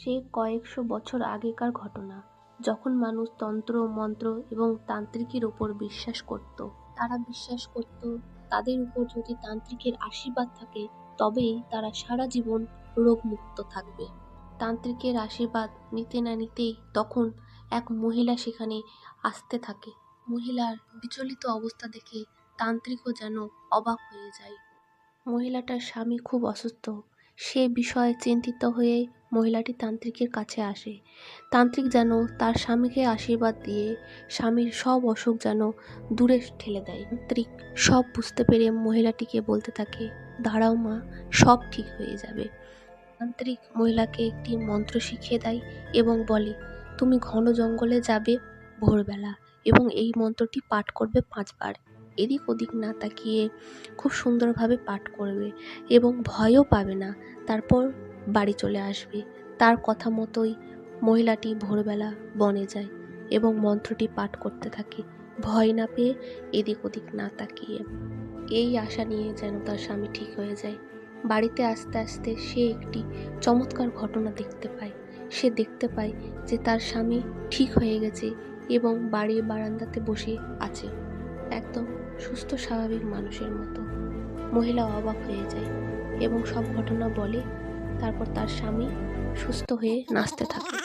সে কয়েকশো বছর আগেকার ঘটনা, যখন মানুষ তন্ত্র মন্ত্র এবং তান্ত্রিকের ওপর বিশ্বাস করত। তারা বিশ্বাস করত তাদের উপর যদি তান্ত্রিকের আশীর্বাদ থাকে তবেই তারা সারা জীবন রোগমুক্ত থাকবে। তান্ত্রিকের আশীর্বাদ নিতে না নিতেই তখন এক মহিলা সেখানে আসতে থাকে। মহিলার বিচলিত অবস্থা দেখে তান্ত্রিকও যেন অবাক হয়ে যায়। মহিলাটার স্বামী খুব অসুস্থ। সে বিষয়ে চিন্তিত হয়ে মহিলাটি তান্ত্রিকের কাছে আসে। তান্ত্রিক যেন তার স্বামীকে আশীর্বাদ দিয়ে স্বামীর সব অসুখ যেন দূরে ঠেলে দেয়। তান্ত্রিক সব বুঝতে পেরে মহিলাটিকে বলতে থাকে, দাঁড়াও মা, সব ঠিক হয়ে যাবে। তান্ত্রিক মহিলাকে একটি মন্ত্র শিখিয়ে দেয় এবং বলে, তুমি ঘন জঙ্গলে যাবে ভোরবেলা এবং এই মন্ত্রটি পাঠ করবে 5 বার। এদিক ওদিক না তাকিয়ে খুব সুন্দরভাবে পাঠ করবে এবং ভয়ও পাবে না। তারপর বাড়ি চলে আসবে। তার কথা মতোই মহিলাটি ভোরবেলা বনে যায় এবং মন্ত্রটি পাঠ করতে থাকে, ভয় না পেয়ে, এদিক ওদিক না তাকিয়ে। এই আশা নিয়ে যেন তার স্বামী ঠিক হয়ে যায়। বাড়িতে আসতে আসতে সে একটি চমৎকার ঘটনা দেখতে পায়। সে দেখতে পায় যে তার স্বামী ঠিক হয়ে গেছে এবং বাড়ির বারান্দাতে বসে আছে, একদম সুস্থ স্বাভাবিক মানুষের মতো। মহিলা অবাক হয়ে যায় এবং সব ঘটনা বলে। তারপর তার স্বামী সুস্থ হয়ে নাচতে থাকে।